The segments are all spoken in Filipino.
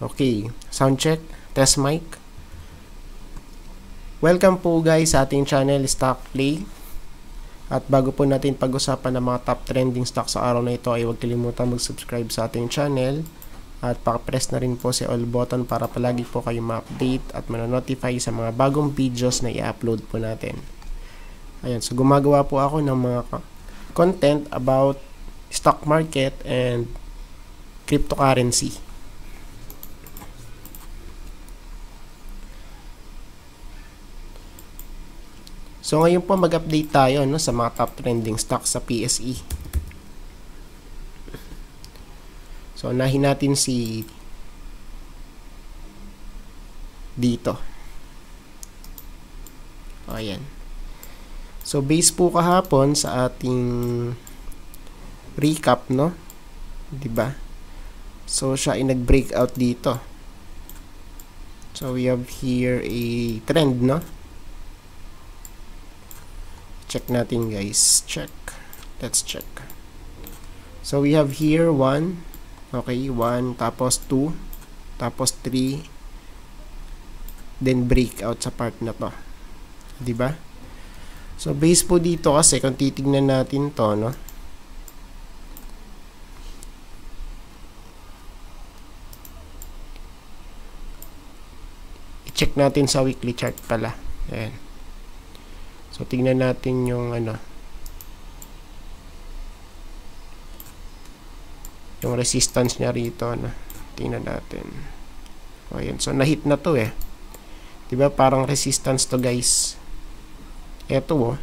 Okay, sound check, test mic. Welcome po guys sa ating channel Stock Play. At bago po natin pag-usapan ng mga top trending stock sa araw na ito ay huwag kalimutan mag-subscribe sa ating channel at paka-press na rin po si all button para palagi po kayo ma-update at ma-notify sa mga bagong videos na i-upload po natin. Ayan, so gumagawa po ako ng mga content about stock market and cryptocurrency. So ngayon po mag-update tayo sa mga top trending stocks sa PSE. So unahin natin si dito. Ayan. So base po kahapon sa ating recap, 'di ba? So siya ay nag-breakout dito. So we have here a trend, Check natin guys. Check. Let's check. So we have here 1. Okay, 1 tapos 2 tapos 3 then breakout sa part na to. 'Di ba? So base po dito kasi kung titignan natin to, I-check natin sa weekly chart pala. Ayan. So tingnan natin yung yung resistance niya rito, tingnan natin. O ayan, so na-hit na to 'Di ba? Parang resistance to, guys. Eto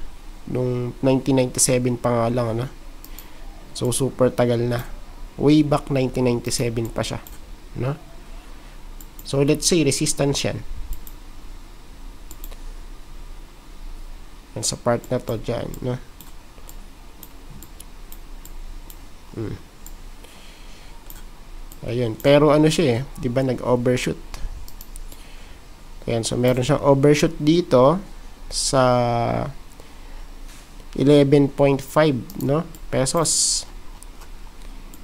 nung 1997 pa nga lang, So super tagal na. Way back 1997 pa siya, So let's say resistance yan. Sa part na to dyan, Ayun, pero siya 'di ba, nag-overshoot. Ayan, so meron siyang overshoot dito sa 11.5, pesos.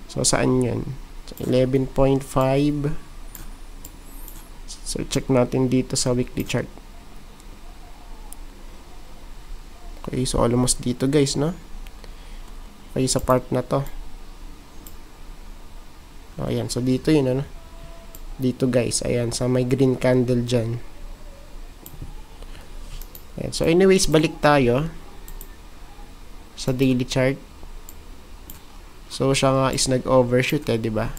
So saan 'yun? So, 11.5. So check natin dito sa weekly chart. Okay, so almost dito guys, Okay, sa part na to. Ayan, so dito yun, Dito guys, ayan, sa may green candle dyan. Ayan, so anyways, balik tayo sa daily chart. So siya nga is nag-overshoot, diba?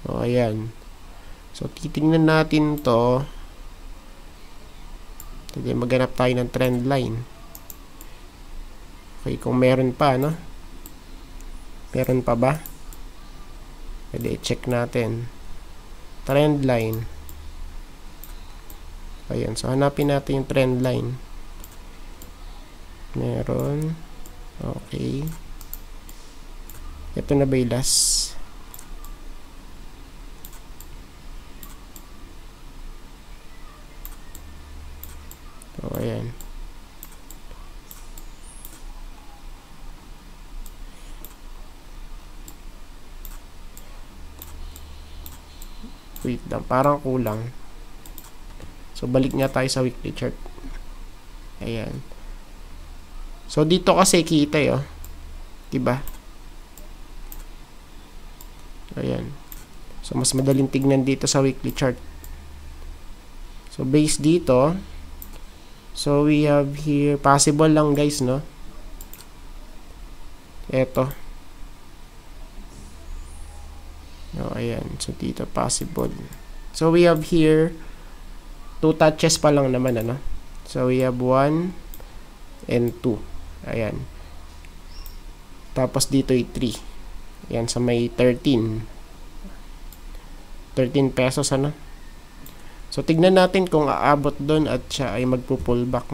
So ayan. So titingnan natin to. Jadi maghanap tayo ng trend line. Okay, kung meron pa, Meron pa ba? Pwede i-check natin. Trend line. Ayan, so hanapin natin yung trend line. Meron. Okay. Ito na ba yung last? So, ayan. Wait lang, parang kulang. So, balik nga tayo sa weekly chart. Ayan. So, dito kasi kita, diba? Ayan. So, mas madaling tignan dito sa weekly chart. So, base dito, so we have here, possible lang guys, Eto. Ayan, so dito possible. So we have here 2 touches pa lang naman, So we have 1 and 2. Ayan. Tapos dito ay 3. Ayan, sa may 13 pesos, So tignan natin kung aabot doon at siya ay magpo-pullback,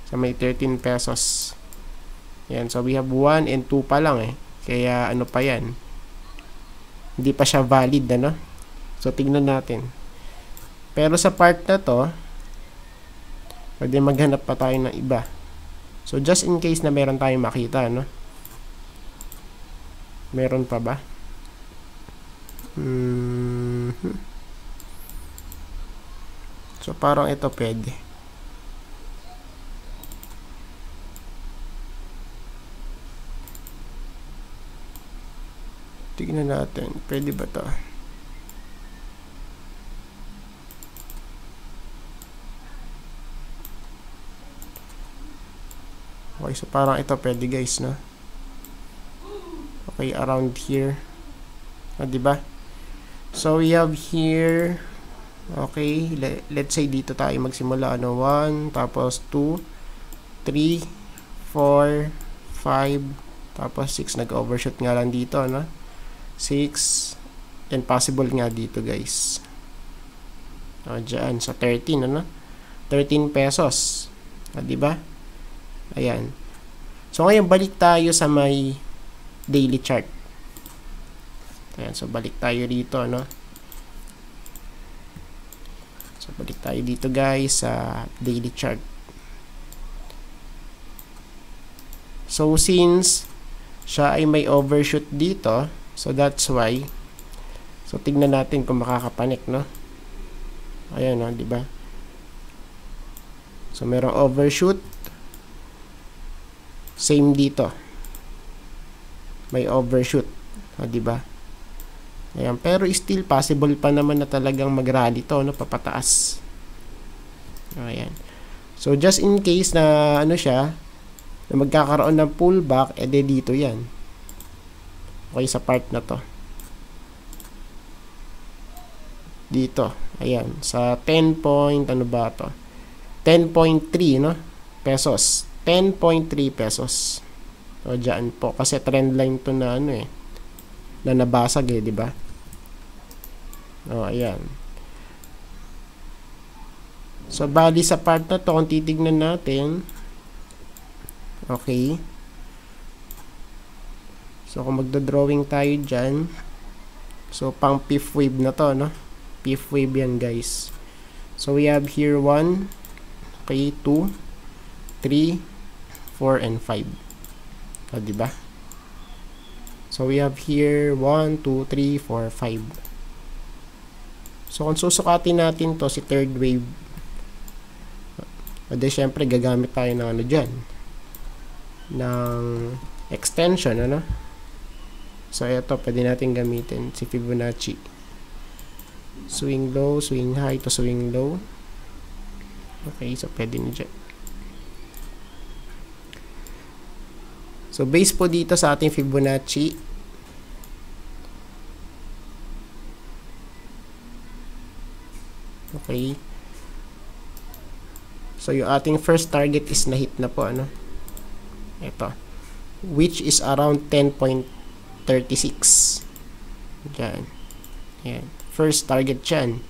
sa may 13 pesos. Ayan, so we have 1 and 2 pa lang, Kaya pa yan? Hindi pa siya valid, So tignan natin. Pero sa part na to, pwede maghanap pa tayo ng iba. So just in case na meron tayong makita, Meron pa ba? So parang ito pwede. Tignan natin, pwede ba to? Okay, so parang ito pwede guys, no? Okay, around here. Diba? So we have here, okay, let's say dito tayo magsimula, ano, 1, tapos 2, 3, 4, 5, tapos 6, nag-overshoot nga lang dito, no? 6, and possible nga dito guys. Dyan, so 13, ano? 13 pesos. Diba? Ayan. So ngayon, balik tayo sa may daily chart. Ayan, so balik tayo dito, ano? So balik tayo dito guys sa daily chart. So since siya ay may overshoot dito, so that's why, so tignan natin kung makakapanik, no? Ayan, no, diba? So merong overshoot. Same dito. May overshoot. Diba? Ayan, pero still possible pa naman na talagang mag-rally to, no, papataas. Ayan. So just in case na ano siya, na magkakaroon ng pullback, edi dito 'yan. Okay, sa part na to. Dito, ayan, sa 10 point, ano ba to? 10.3, no? Pesos. 10.3 pesos. So, dyan po. Kasi trend line to na ano eh. Na nabasag eh, di ba? Ayan. So, bali sa part na to, kung titignan natin, okay. So, kung magdodrawing tayo dyan, so, pang fifth wave na to, no? Fifth wave yan, guys. So, we have here 1, okay, 2, 3, 4, and 5. Diba? So, we have here 1, 2, 3, 4, 5. So, kung susukatin natin to si third wave, edi syempre, gagamit tayo ng ano dyan, ng extension, ano? So, ito, pwede natin gamitin si Fibonacci. Swing low, swing high to swing low. Okay, so pwede nyo dyan. So, base po dito sa ating Fibonacci. Okay. So, yung ating first target is na-hit na po, ano? Ito. Which is around 10.36. Diyan. Yan. First target dyan.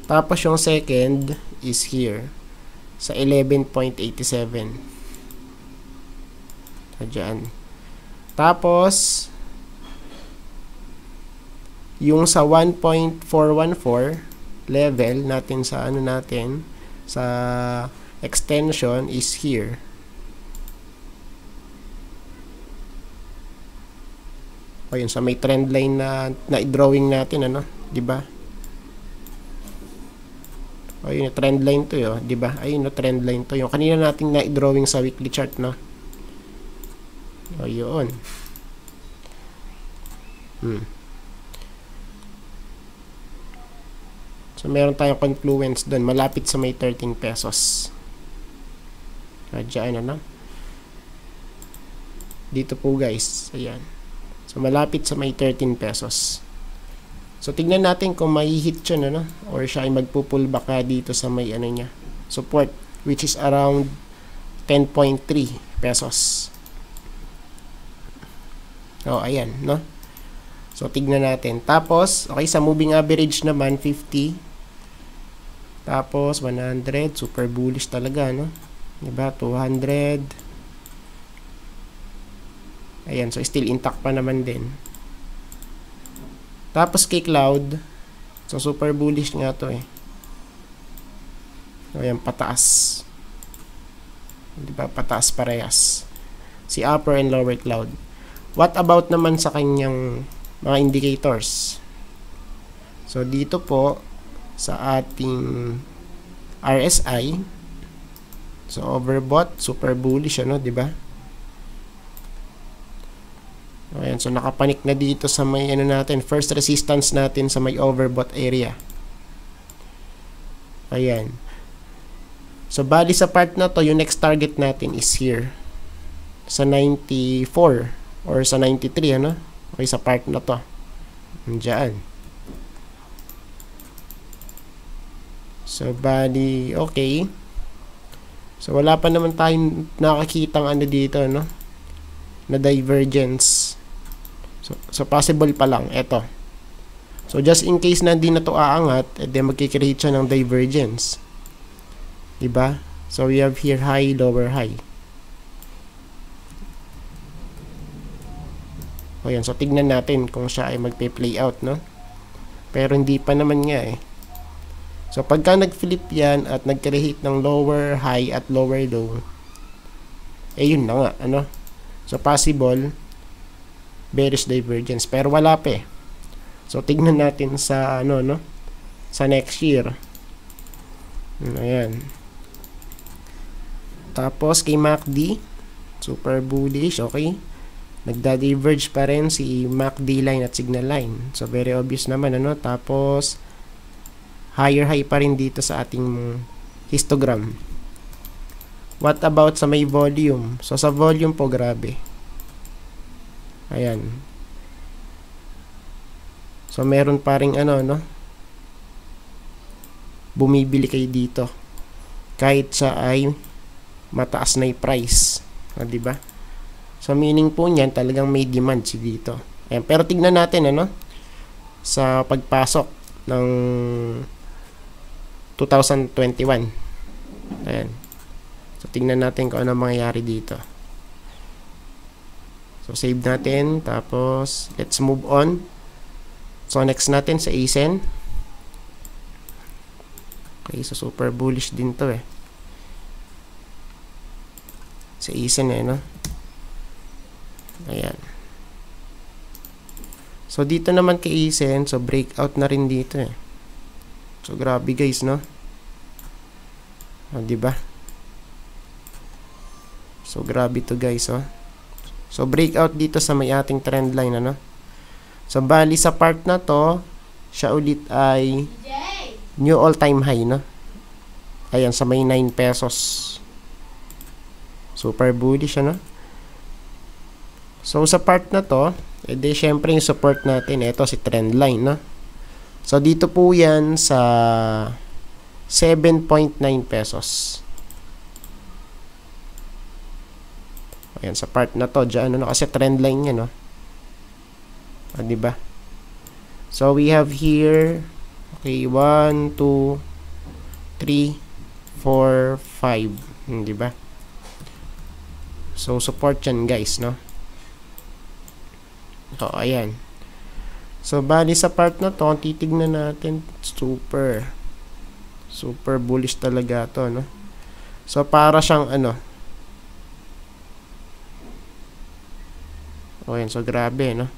Tapos, yung second is here. Sa 11.87. Diyan. Tapos, yung sa 1.414 level natin sa ano natin, sa extension is here. O yun, sa may trend line na i-drawing natin, ano, di ba? O yun, trend line to yun, di ba? Ayun, no, trend line to. Yung kanina nating na-drawing sa weekly chart, no? O yun. So, meron tayong confluence doon. Malapit sa may 13 pesos. Diyan, ano? Dito po, guys. Ayan. So, malapit sa may 13 pesos. So, tignan natin kung may hit yun, ano? Or siya ay magpupullback ka dito sa may, ano niya, support. Which is around 10.3 pesos. O, ayan, no? So, tignan natin. Tapos, okay, sa moving average naman, 50. Tapos, 100. Super bullish talaga, no? Diba? 200. Ayan. So, still intact pa naman din. Tapos, kay Cloud. So, super bullish nga to eh. Ayan, pataas. Diba? Pataas parehas. Si upper and lower Cloud. What about naman sa kanyang mga indicators? So, dito po, sa ating RSI, so overbought, super bullish, ano, di ba? Ayan, so nakapanik na dito sa may ano natin, first resistance natin sa may overbought area. Ayan. So bali sa part na to, yung next target natin is here. Sa 94 or sa 93, ano? Okay, sa part na to. Diyan. So bali, okay. So wala pa naman tayong nakakitang ano dito, no? Na divergence. So possible pa lang ito. So just in case na hindi na to aangat, then magki-create siya ng divergence. Diba? So we have here high, lower high. O yan, so tignan natin kung siya ay magpe-play out, no? Pero hindi pa naman nga eh. So pagka nag-flip yan at nag-create ng lower high at lower low, eh yun na nga, ano? So possible bearish divergence, pero wala pa eh. So tignan natin sa ano, no, sa next year. Ayan. Tapos kay MACD, super bullish, okay. Nagda-diverge pa rin si MACD line at signal line. So very obvious naman, ano. Tapos higher high pa rin dito sa ating histogram. What about sa may volume? So sa volume po, grabe. Ayan. So meron pa ring ano, no, bumibili kayo dito kahit sa ay mataas na yung price, di ba? So meaning po niyan, talagang may demand si dito. Ayan. Pero tignan natin, ano, sa pagpasok ng 2021. Ayan. So tignan natin kung ano mangyayari dito. So save natin, tapos let's move on. So next natin sa ASEN. Okay, so super bullish din to eh. Sa ASEN eh, no? Ayan. So dito naman kay ASEN, so breakout na rin dito eh. So grabe guys, no? O, diba? So grabe to guys, oh. So breakout dito sa may ating trend line, ano? So bali sa part na to, siya ulit ay new all-time high, no? Ayan, sa may 9 pesos. Super bullish, ano? So sa part na to, edi syempre yung support natin, ito si trend line, no? So dito po yan sa 7.9 pesos. Ayan, sa part na to, dyan, ano, kasi trend line yan, no? Ah, diba? So, we have here, okay, 1, 2, 3, 4, 5. Diba? So, support yan, guys, no? So, ayan. So, bali sa part na to, titignan natin, super bullish talaga to, no? So, para siyang, ano, o yan, so grabe, no?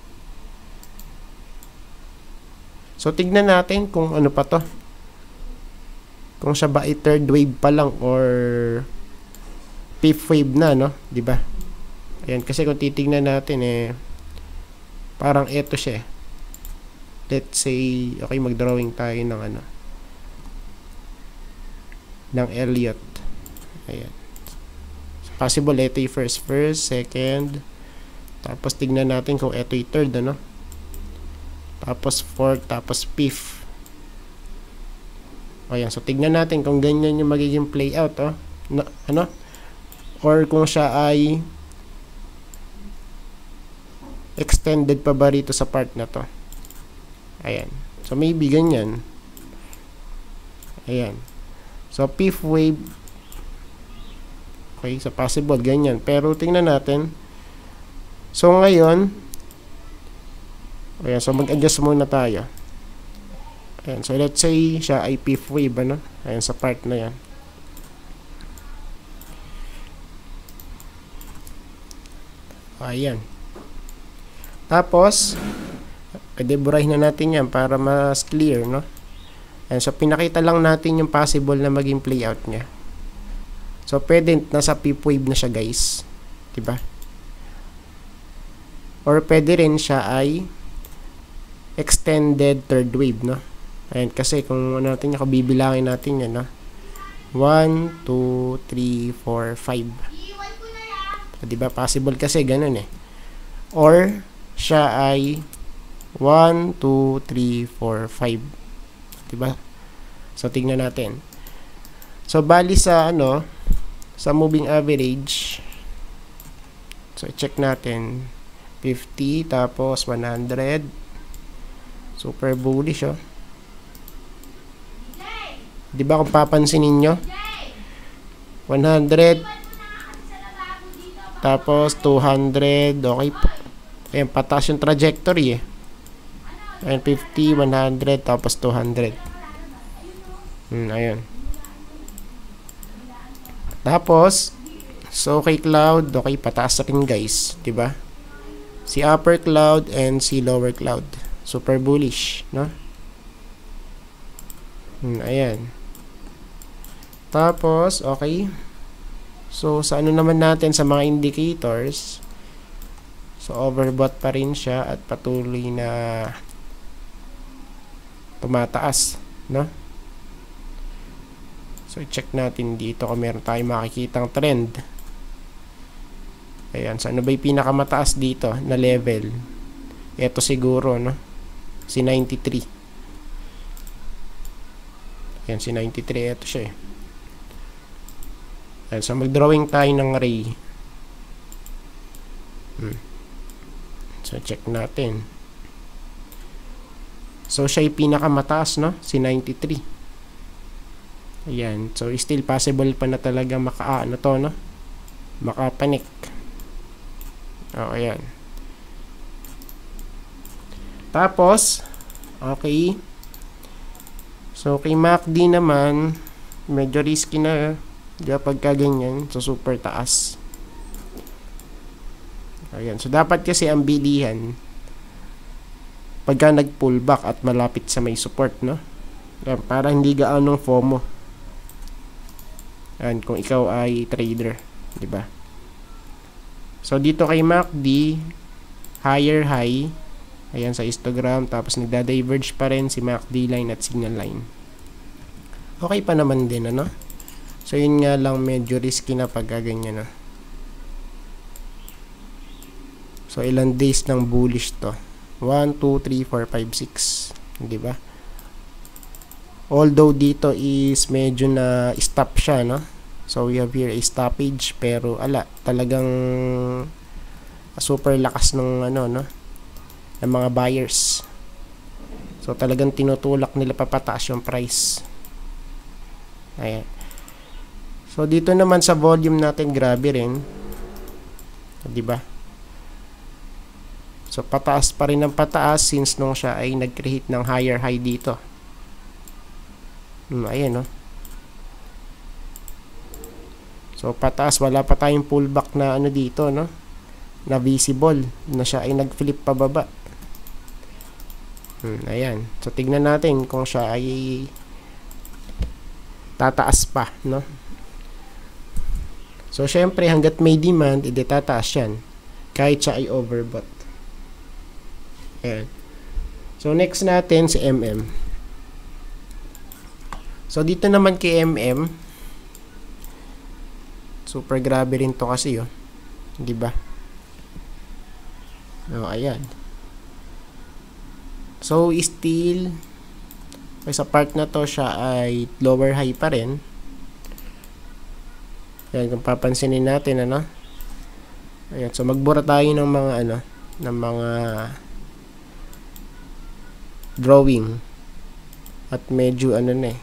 So tignan natin kung ano pa to, kung siya ba ay third wave pa lang or fifth wave na, no? Diba? Ayan, kasi kung titignan natin eh, parang eto siya eh. Let's say, okay, mag-drawing tayo ng ano, ng Elliott. Ayan, so, possible ito yung first, second, tapos tignan natin kung ito yung third, ano? Tapos fourth, tapos fifth. Ayan, so tignan natin kung ganyan yung magiging playout, oh. Ano? Or kung siya ay extended pa ba rito sa part na to. Ayan. So maybe ganyan. Ayan. So fifth wave. Okay, so possible ganyan. Pero tingnan natin. So ngayon, ayan, so mag-adjust muna tayo. Ayan, so let's say siya ay fifth wave, ano? Ayan, sa part na yan. Ayan. Tapos, Pwede burahin na natin yan para mas clear, no? Ayan, so pinakita lang natin yung possible na maging playout niya. So pwede nasa fifth wave na siya, guys, diba? Or pwede rin siya ay extended third wave, no? Ayan, kasi kung ano natin, kabibilangin natin yan, no? 1, 2, 3, 4, 5. Diba? Possible kasi ganun eh. Or siya ay 1, 2, 3, 4, 5. Diba? So tingnan natin. So bali sa ano, sa moving average, so check natin 50 tapos 100. Super bullish, oh. Diba kung papansinin nyo, 100 tapos 200. Okay po. Ayan, pataas yung trajectory eh. Ayan, 50, 100 tapos 200. Ayun. Tapos so okay cloud, okay, pataas rin, guys, diba? Si upper cloud and si lower cloud, super bullish, no? Ayan. Tapos okay. So sa ano naman natin, sa mga indicators, so overbought pa rin siya at patuloy na tumataas, no? So check natin dito kung meron tayong makikitang trend. Ayan, so ano ba yung pinakamataas dito na level? Ito siguro, no? Si 93. Ayan, si 93, ito siya eh. Ayan, so mag-drawing tayo ng ray. So check natin. So siya yung pinakamataas, no? Si 93. Ayan, so still possible pa na talaga ano to, no? Makapanik. Oh, ayan. Tapos okay. So kay MACD naman, medyo risky na, diba, pagka ganyan, so super taas. Ayan, so dapat kasi ang bilihan pagka nag-pullback at malapit sa may support, no? Ayan, para hindi gaanong FOMO. Ayan, kung ikaw ay trader, diba? So dito kay MACD, higher high, ayan sa histogram, tapos nagda-diverge pa rin si MACD line at signal line. Okay pa naman din, ano? So yun nga lang, medyo risky na pag ganyan, no? So ilang days ng bullish to? 1, 2, 3, 4, 5, 6, diba? Although dito is medyo na stop siya, no? So we have here a stoppage, pero talagang super lakas ng ano, no, ng mga buyers. So talagang tinutulak nila papataas yung price. Ayan. So dito naman sa volume natin, grabe rin, diba? So pataas pa rin ng pataas since nung siya ay nag-create ng higher high dito. Ayan, no? So pataas, wala pa tayong pullback na ano dito, no? Na visible na siya ay nag-flip pababa. Ayan. So tignan natin kung siya ay tataas pa, no? So syempre hangga't may demand, edi tataas yan kahit siya ay overbought. Ayan. So next natin si MM. So dito naman kay MM, super grabe rin to kasi, oh. Di ba? Oh, ayan. So still sa part na to siya ay lower high pa rin. Ayan, kung papansinin natin, ano? Ayan, so magbura tayo ng mga ano, ng mga drawing at medyo ano na eh,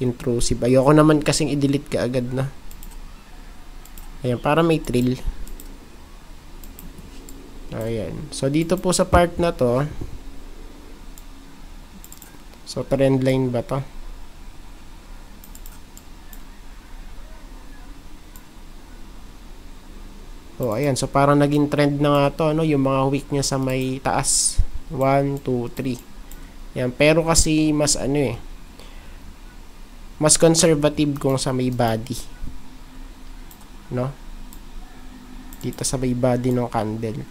intrusive. Ayoko naman kasing i-delete ka agad, na. Ayan, para may thrill. Ayan. So dito po sa part na to, so trend line ba to? So, ayan. So, parang naging trend na nga to, no? Yung mga wick niya sa may taas. 1, 2, 3. Ayan. Pero kasi mas mas conservative kung sa may body. No? Dito sa may body ng candle.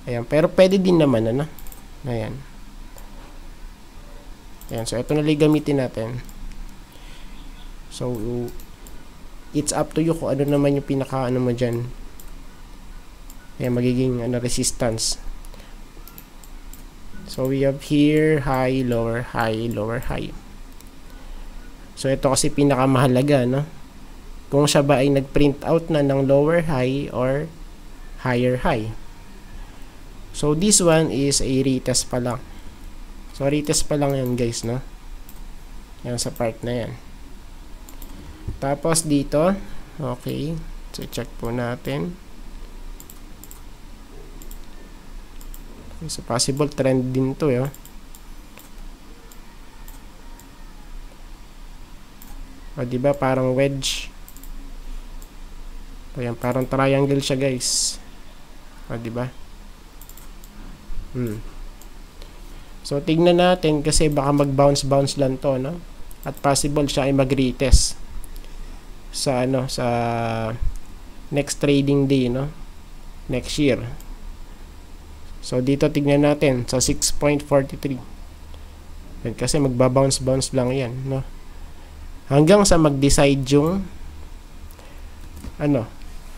Ayan. Pero pwede din naman, ano? Ayan. Ayan. So, ito na lang gamitin natin. So, it's up to you kung ano naman yung pinaka mo dyan. Ayan, magiging resistance. So we have here high, lower, high, lower, high. So ito kasi pinakamahalaga, no? Kung siya ba ay nag-print out na ng lower high or higher high. So this one is a retest pa lang. So retest pa lang yan, guys, no? Yan sa part na yan. Tapos dito, okay, so check po natin. So possible trend din to, O, diba, parang wedge. Ayan, parang triangle siya, guys. O, diba? So tignan natin kasi baka mag-bounce lang to, no? At possible siya ay mag-retest sa sa next trading day, no, next year. So dito tignan natin sa 6.43. Kasi magba-bounce lang yan, no, hanggang sa mag-decide yung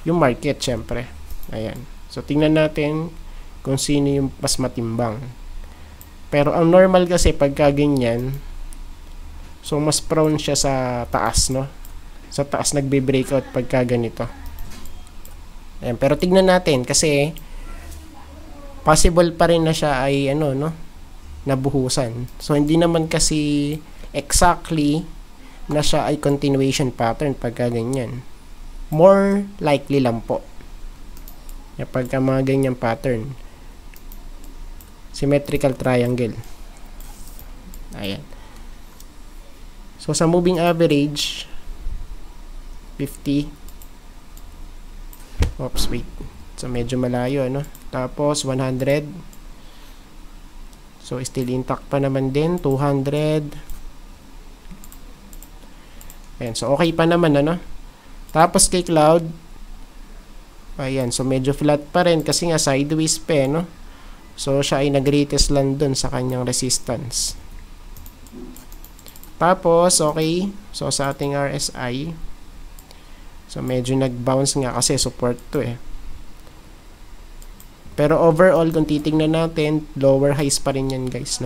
yung market, syempre. Ayan. So tingnan natin kung sino yung mas matimbang. Pero ang normal kasi pagka ganyan, so mas prone siya sa taas, no? Sa taas nagbe-breakout pagka ganito. Ayan, pero tignan natin kasi possible pa rin na siya ay nabuhusan. So hindi naman kasi exactly na siya ay continuation pattern pagka ganyan. More likely lang po. Pagka mga ganyang pattern. Symmetrical triangle. Ayan. So sa moving average 50. Oops, wait. So medyo malayo, Tapos 100. So still intact pa naman din. 200. Ayan, so okay pa naman, Tapos kay cloud, ayan, so medyo flat pa rin kasi nga sideways pa, So siya ay nag-retest lang dun sa kanyang resistance. Tapos okay, so sa ating RSI, so medyo nag-bounce nga kasi support to, Pero overall kung titingnan natin, lower highs pa rin yan, guys,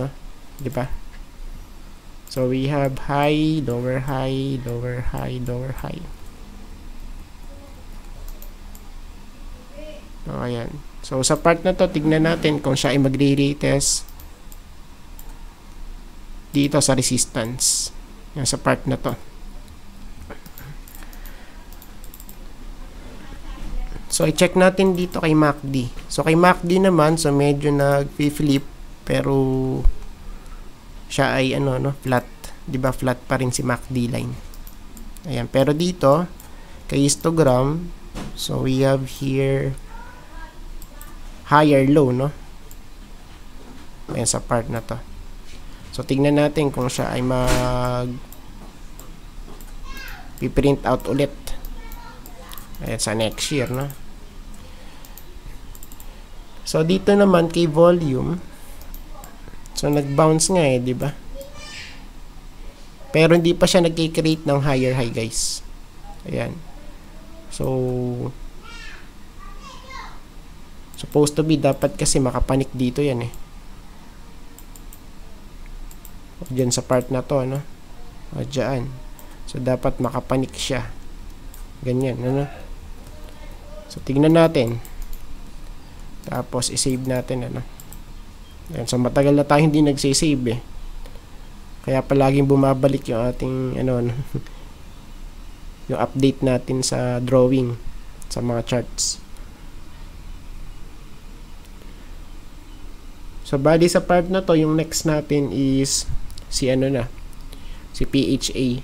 di ba? So we have high, lower high, lower high, lower high. So ayan. So sa part na to, tignan natin kung siya ay magre-retest dito sa resistance. Yan, sa part na to. So i-check natin dito kay MACD. So kay MACD naman, so medyo nag-flip pero siya ay flat. 'Di ba? Flat pa rin si MACD line. Ayan, pero dito kay histogram, so we have here higher low, Ayan, sa part na to. So tingnan natin kung siya ay piprint out ulit. Ayan, sa next year, So dito naman kay volume, so nag-bounce nga, di ba? Pero hindi pa siya nag-create ng higher high, guys. Ayan. So supposed to be, dapat kasi makapanik dito yan, Diyan sa part na to, O dyan. So dapat makapanik siya. Ganyan, So tingnan natin. Tapos i-save natin, Ayan, so matagal na tayo hindi nagsisave, Kaya palaging bumabalik yung ating yung update natin sa drawing sa mga charts. So bali sa part na to, yung next natin is si si PHA.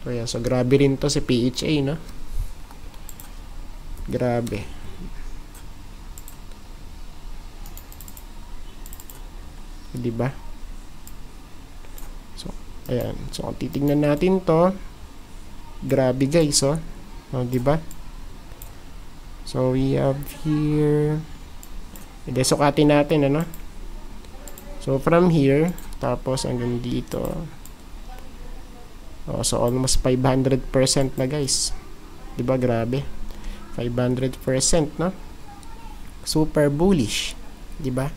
So, ayan. So, grabe rin to si PHA, no? Grabe. Diba? So, ayan. So, kung titignan natin to, grabe guys, oh. Oh, diba? So, we have here, hindi, sukatin natin, ano? So, from here, tapos hanggang dito. Oh, so, almost 500% na guys. Diba? Grabe. 500%, no? Super bullish. Diba?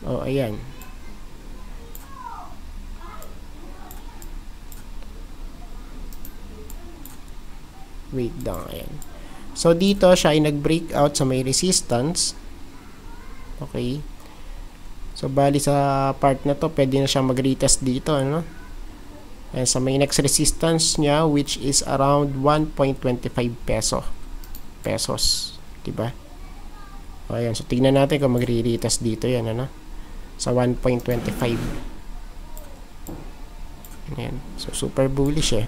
Oh, ayan. Wait lang, ayan. So, dito siya ay nag-breakout sa may resistance. Okay. So, bali sa part na to, pwede na siya mag-retest dito, ano? And sa may next resistance niya, which is around 1.25 pesos. Diba? O, ayan. So, tignan natin kung magre-retest dito yan, ano? Sa 1.25. Ayan. So, super bullish, eh.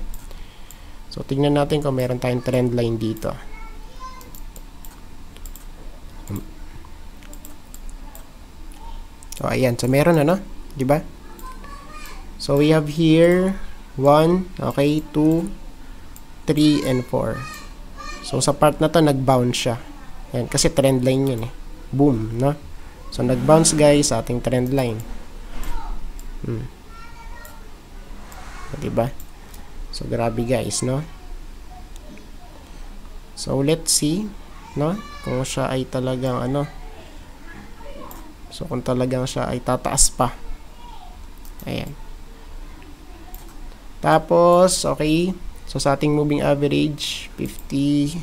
So, tignan natin kung meron tayong trend line dito. So, ayan. So, meron, ano? Diba? So, we have here 1, okay, 2, 3, and 4. So, sa part na to, nag-bounce siya. Ayan, kasi trend line yun, eh. Boom, no? So, nag-bounce, guys, sa ating trend line. Diba? So, grabe, guys, no? So, let's see, no? Kung siya ay talagang, ano, so, kung talagang siya ay tataas pa. Ayan. Tapos, okay. So, sa ating moving average, 50.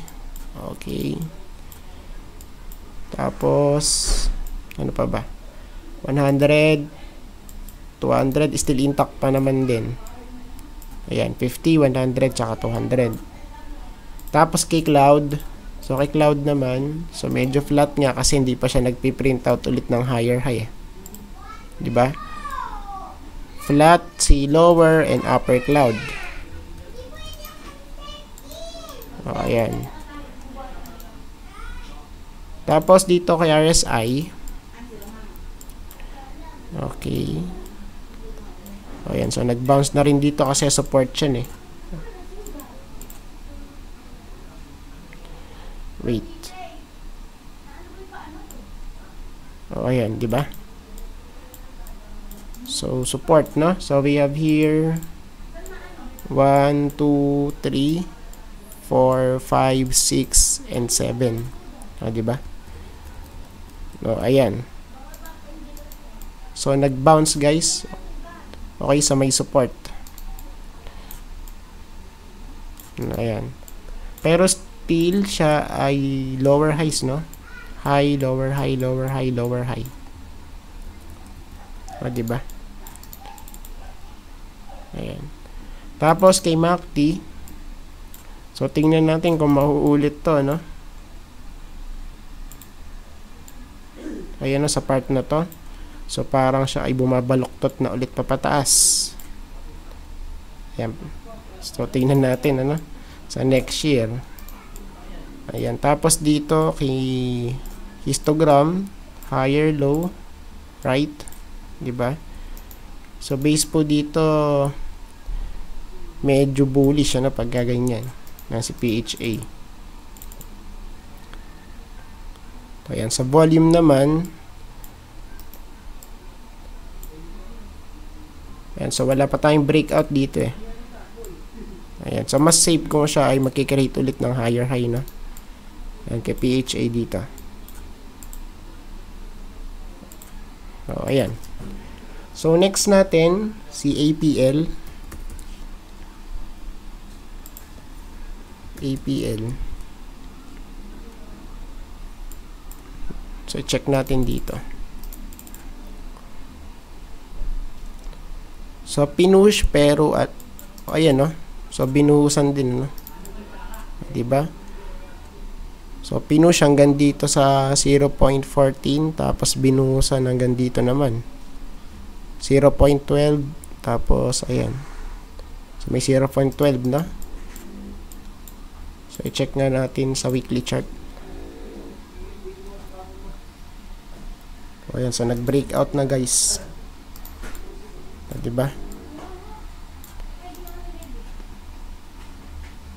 Okay. Tapos, ano pa ba? 100. 200. Still intact pa naman din. Ayan. 50, 100, tsaka 200. Tapos, kay Cloud. So, kay Cloud naman, so, medyo flat nga kasi hindi pa siya nagpiprint out ulit ng higher high. Diba? Flat si lower and upper cloud. O, ayan. Tapos dito kay RSI. Okay. O, ayan. So, nag-bounce na rin dito kasi support yan, eh. Wait. O, ayan. Diba? So, support, no? So, we have here 1, 2, 3, 4, 5, 6, and 7. O, diba? O, ayan. So, nag-bounce, guys. Okay, sa may support. Ayan. Pero, still, siya ay lower highs, no? High, lower, high, lower, high, lower, high. O, diba? Ayan. Tapos, kay MACD, so, tingnan natin kung mauulit to, no? Ayan, no, sa part na to. So, parang siya ay bumabaluktot na ulit papataas. Ayan. So, tingnan natin, ano? Sa next year. Ayan. Tapos, dito, kay histogram, higher, low, right? Diba? So, base po dito, medyo bullish, ano, pag gaganyan na si PHA. So, ayan, sa volume naman, ayan, so wala pa tayong breakout dito, eh. Ayan, so mas safe kung siya ay magkikreate ulit ng higher high, no? Ayan, kay PHA dito. So, ayan. So, next natin, si APL. So, check natin dito. So, pinush pero at ayan, no? So, binuhusan din, no? Diba? So, pinush hanggang dito sa 0.14 tapos binuhusan hanggang dito naman. 0.12 tapos ayan. So, So, may 0.12 na. So, i-check nga natin sa weekly chart. O, ayan. So, nag-breakout na, guys. O, diba?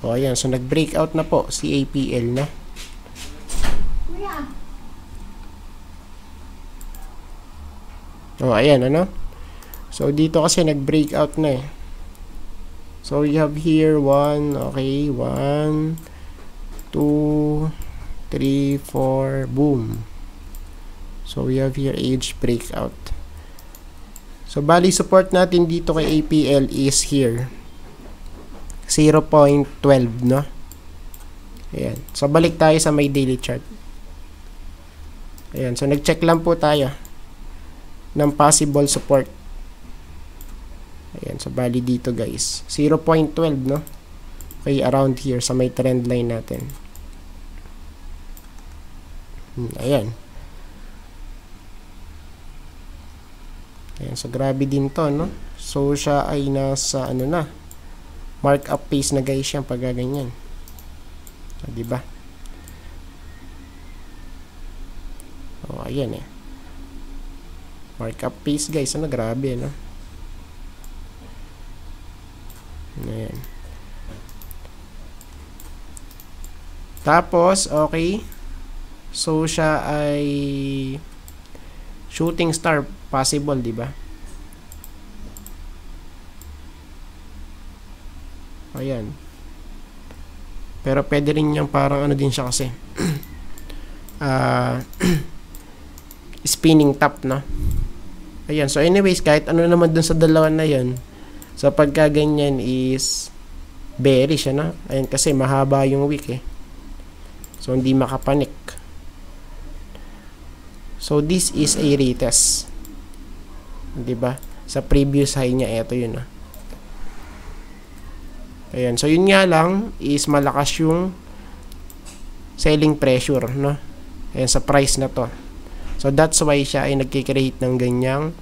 O, ayan. So, nag-breakout na po si APL na. O, ayan, ano? So, dito kasi nag-breakout na eh. So, you have here 1, okay, 1, 2, 3, 4, boom. So, we have here age breakout. So, bali support natin dito kay APL is here. 0.12, no? Ayan. So, balik tayo sa may daily chart. Ayan. So, nag-check lang po tayo ng possible support. Ayan, so bali dito guys 0.12, no? Okay, around here sa may trend line natin. Ayan. Ayan, so grabe din to, no? So siya ay nasa ano na, mark up pace na guys yan pag ganyan. So, diba? Oh, ayan eh. Mark up pace guys, ano, grabe, no? Ayan. Tapos, okay. So, siya ay shooting star possible, di ba? Ayan. Pero pwede rin yung parang ano din siya kasi. Spinning top, no? Ayan. So, anyways, kahit ano naman dun sa dalawa na yun, so, pagka ganyan is bearish, ano? Ayan, kasi mahaba yung wick, eh. So, hindi makapanik. So, this is a retest. Diba? Sa previous high niya, eto yun, ah. Ayan. So, yun nga lang is malakas yung selling pressure, no? Ayan, sa price na to. So, that's why siya ay nagkikreate ng ganyang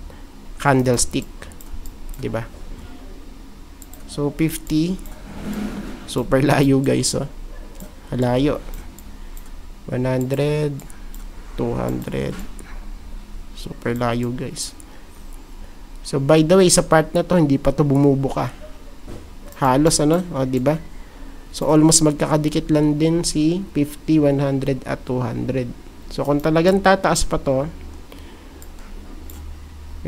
candlestick. Diba? So, 50. Super layo, guys, oh. Layo. 100. 200. Super layo, guys. So, by the way, sa part na to, hindi pa to bumubuka. Halos, ano? O, diba? So, almost magkakadikit lang din si 50, 100, at 200. So, kung talagang tataas pa to,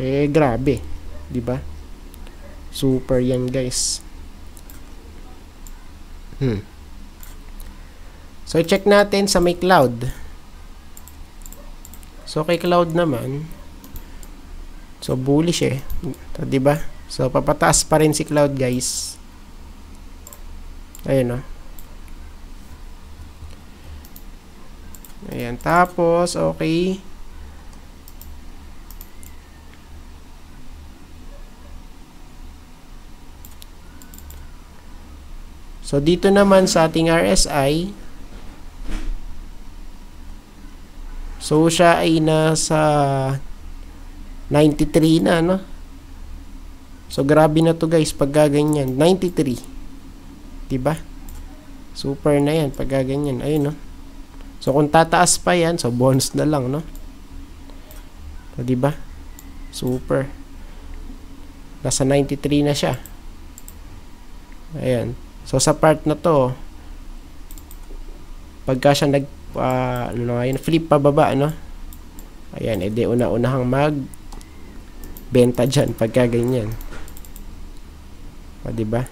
eh, grabe. Diba? Super yan, guys. So, check natin sa may cloud. So, kay cloud naman, so, bullish eh. So, diba? So, papataas pa rin si cloud, guys. Ayan, oh. Ayan. Tapos, okay. So, dito naman sa ating RSI, so, siya ay nasa 93 na, no? So, grabe na to guys, pag gaganyan. 93. Diba? Super na yan, pag gaganyan. Ayun, no? So, kung tataas pa yan, so, bonus na lang, no? So, diba? Super. Nasa 93 na siya. Ayan. So, sa part na to, pagka siya flip pababa, no? Ayan, edi una-unahang benta dyan, pagka ganyan. O, diba?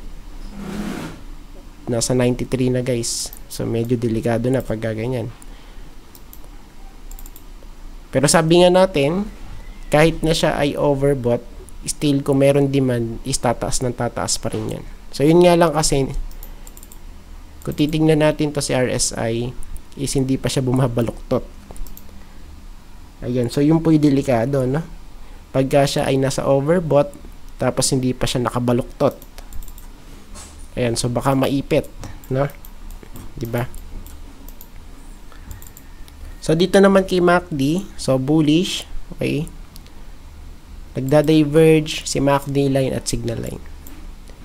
Nasa 93 na, guys. So, medyo delikado na pagka ganyan. Pero sabi nga natin, kahit na siya ay overbought, still kung meron demand, is tataas ng tataas pa rin yan. So, yun nga lang kasi, kung titingnan natin to si RSI, is hindi pa siya bumabaluktot. Ayan. So, yun po yung delikado, no? Pagka siya ay nasa overbought, tapos hindi pa siya nakabaluktot. Ayan. So, baka maipit, no? Diba? So, dito naman kay MACD, so, bullish. Okay? Nagda-diverge si MACD line at signal line.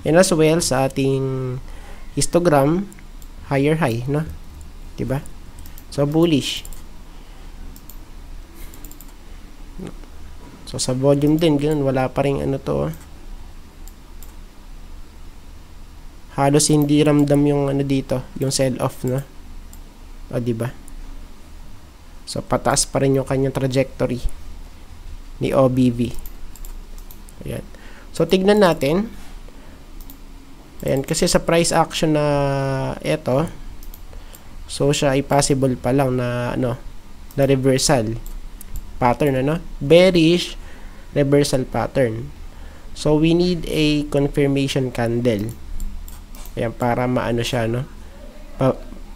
And as well, sa ating histogram, higher high, no? Diba? So, bullish. So, sa volume din, ganun, wala pa rin ano to. Halos hindi ramdam yung ano dito, yung sell-off, no? O, diba? So, pataas pa rin yung kanyang trajectory ni OBV. Ayan. So, tignan natin. Ayan, kasi sa price action na eto, so siya ay possible pa lang na ano, na reversal pattern, ano? Bearish reversal pattern. So we need a confirmation candle. Ayan, para maano siya, no?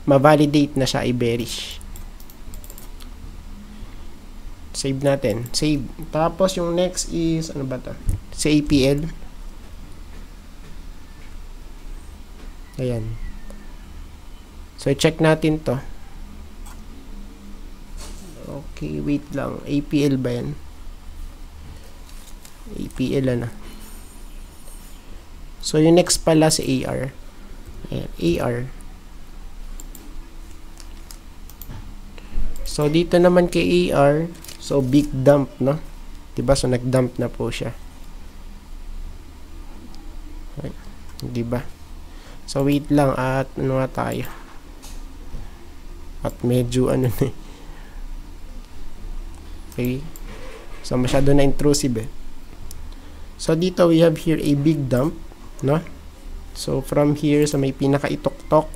Ma-validate na siya ay bearish. Save natin. Save. Tapos yung next is ano ba 'to? Sa APL. Ayan. So, check natin to. Okay, wait lang. APL ba yan? APL ano? So, yung next pala sa AR. Ayan, AR. So, dito naman kay AR, so, big dump, no? Diba? So, nag-dump na po siya. Okay. Diba? So, wait lang at ano nga tayo. At medyo ano na. Okay. So, masyado na intrusive eh. So, dito we have here a big dump, no? So, from here sa may pinaka-itok-tok.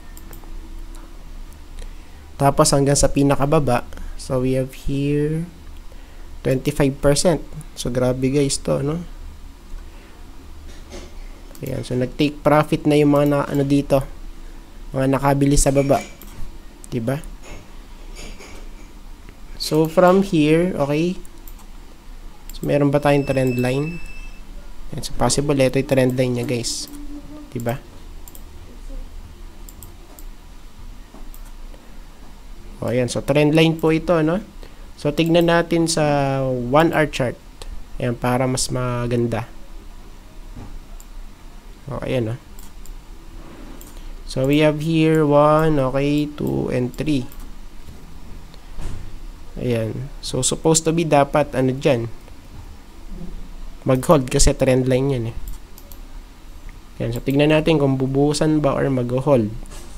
Tapos hanggang sa pinakababa. So, we have here 25%. So, grabe guys to, no? Ayan, so nag-take profit na yung mga ano dito. Mga nakabili sa baba. Diba? So, from here, okay. So, meron ba tayong trend line? Ayan, so, possible, ito yung trend line niya, guys. Diba? O, ayan. So, trend line po ito, no? So, tignan natin sa 1-hour chart. Ayan, para mas maganda. O, ayan, no? So, we have here 1, okay, 2, and 3. Ayan. So, supposed to be dapat, ano dyan, mag-hold kasi trend line yan eh. Ayan. So, tignan natin kung bubuhusan ba or mag-hold.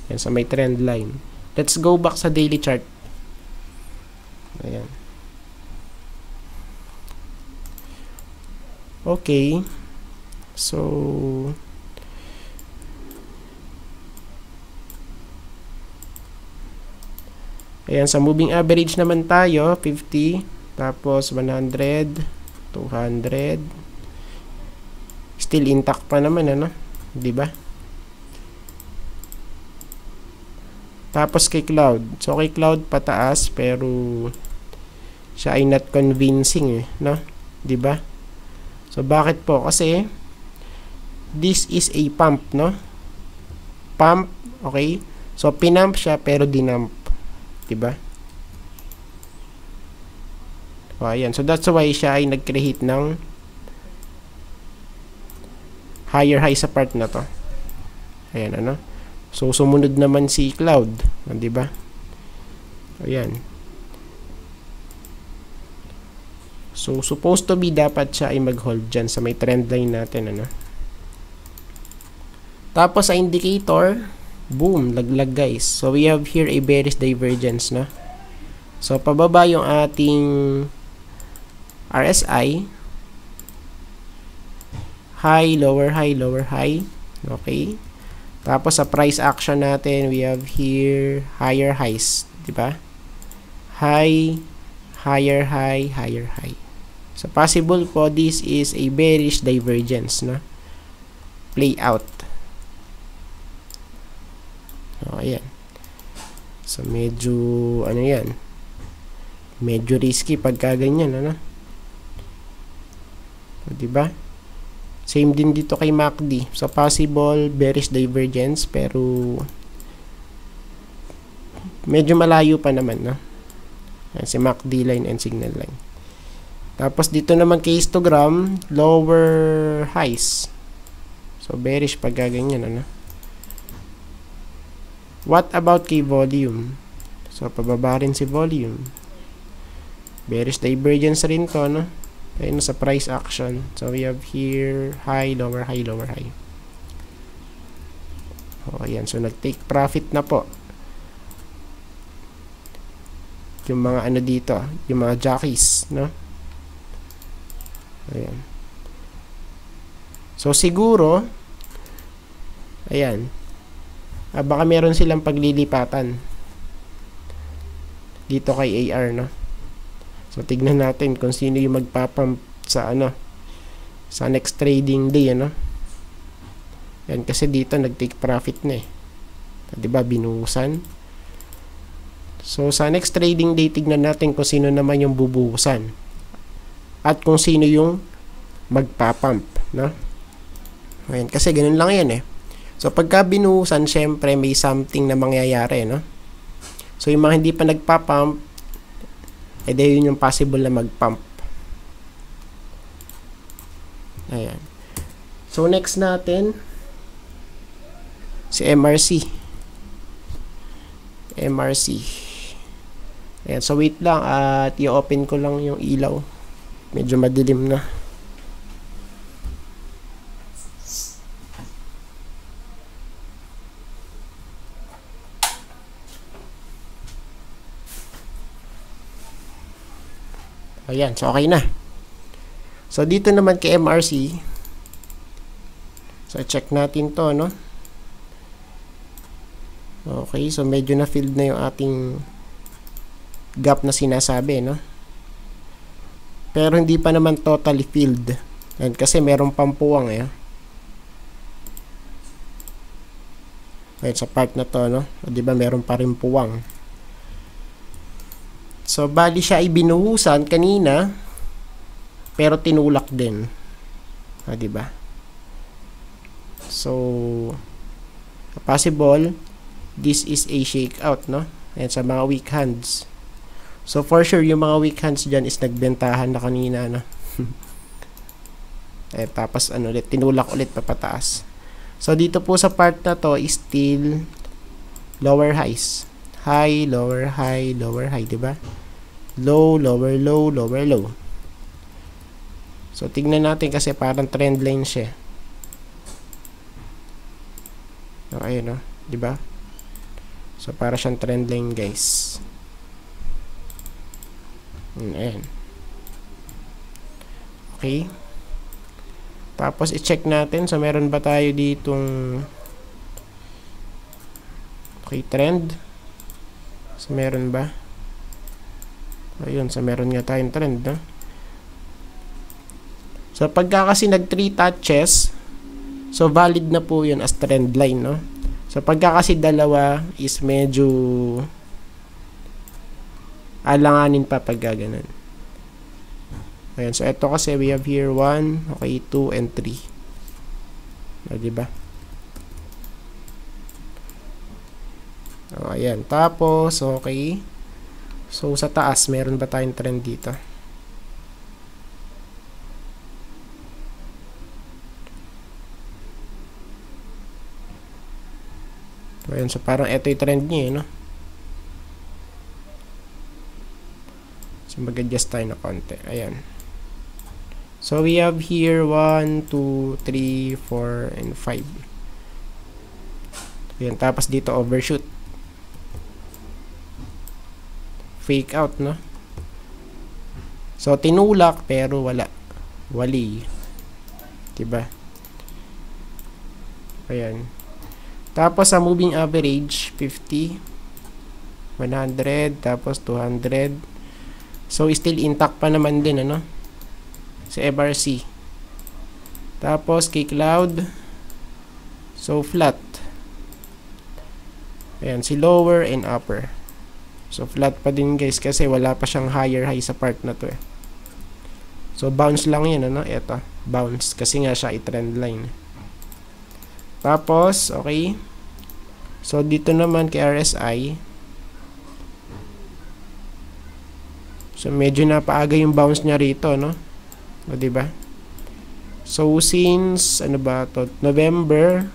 Ayan. So, may trend line. Let's go back sa daily chart. Ayan. Okay. So, ayan, sa moving average naman tayo, 50, tapos 100, 200. Still intact pa naman, ano? 'Di ba? Tapos kay Cloud. So, kay Cloud pataas, pero siya ay not convincing, eh, no? 'Di ba? So, bakit po? Kasi this is a pump, no? Pump, okay? So, pinump siya, pero dinump. Diba? O, ayan. So, that's why siya ay nag-create ng higher high sa part na to. Ayan, ano? So, sumunod naman si Cloud. Diba? Ayan. So, supposed to be dapat siya ay mag-hold dyan sa may trend line natin, ano? Tapos, sa indicator, boom, laglag guys. So, we have here a bearish divergence, no? So, pababa yung ating RSI. High, lower, high, lower, high. Okay. Tapos, sa price action natin, we have here higher highs. Diba? High, higher high, higher high. So, possible po, this is a bearish divergence, no? Play out. O, ayan. So, medyo, ano yan, medyo risky pagka ganyan, ano? O, diba? Same din dito kay MACD. So, possible bearish divergence, pero medyo malayo pa naman, no? Ayan, si MACD line and signal line. Tapos, dito naman kay histogram, lower highs. So, bearish pag gaganyan, ano? What about kay volume? So, pababa rin si volume. Bearish divergence rin to, no? Ayun sa price action. So, we have here high, lower, high, lower, high. O, ayan. So, nag-take profit na po. Yung mga ano dito, yung mga jockeys, no? Ayan. So, siguro, ayan, baka meron silang paglilipatan dito kay AR, no? So, tignan natin kung sino yung magpapump sa ano, sa next trading day, ano? Yan, kasi dito nag-take profit na eh. Diba, binuhusan. So, sa next trading day, tignan natin kung sino naman yung bubuhusan. At kung sino yung magpapump, no? Ayan, kasi ganun lang yan eh. So, pagka binuhusan, syempre, may something na mangyayari, no? So, yung mga hindi pa nagpapump, yun yung possible na magpump. Ayan. So, next natin, si MRC. Ayan, so wait lang at i-open ko lang yung ilaw. Medyo madilim na. Ayan, so okay na. So dito naman kay MRC. So check natin to, no? Okay, so medyo na filled na yung ating gap na sinasabi, no? Pero hindi pa naman totally filled. And kasi merong pampuwang eh. Right, sa part na to, no? O, diba meron pa rin puwang. So, bali siya ay binuhusan kanina, pero tinulak din. O, diba? So, possible, this is a shakeout, no? Ayan, sa mga weak hands. So, for sure, yung mga weak hands dyan is nagbentahan na kanina, no? Eh, tapos, ano ulit, tinulak ulit papataas. So, dito po sa part na to is still lower highs. High, lower, high, lower, high, diba? Low, lower, low, lower, low. So, tignan natin kasi parang trend line siya. So, ayun, no? Diba? So, para siyang trend line, guys. Ayan. Okay. Tapos, i-check natin. So, meron ba tayo ditong okay, trend? So, meron ba? Ayun. So, meron nga tayong trend, no? So, pagka kasi nag-3 touches, so, valid na po yun as trend line, no? So, pagka kasi dalawa is medyo alanganin pa pag gaganan. Ayan, so ito kasi we have here 1, okay, 2 and 3. O, diba? O, ayan. Tapos, okay. So, sa taas, meron ba tayong trend dito? Ayan, so parang ito yung trend niya, no? So, mag-adjust tayo na konti. Ayan. So, we have here 1, 2, 3, 4, and 5. Ayan. Tapos, dito overshoot. Fake out, no? So, tinulak, pero wala. Wali. Diba? Ayan. Tapos, sa moving average, 50, 100, tapos 200. So, still intact pa naman din, ano? Sa MRC. Tapos, kay Cloud. So, flat. Ayan, si lower and upper. So, flat pa din, guys, kasi wala pa siyang higher high sa part na to, eh. So, bounce lang yan, ano? Eto, bounce. Kasi nga siya i-trend line. Tapos, okay. So, dito naman kay RSI. So, medyo napaaga yung bounce niya rito, no? O, diba? So, since, ano ba to? November,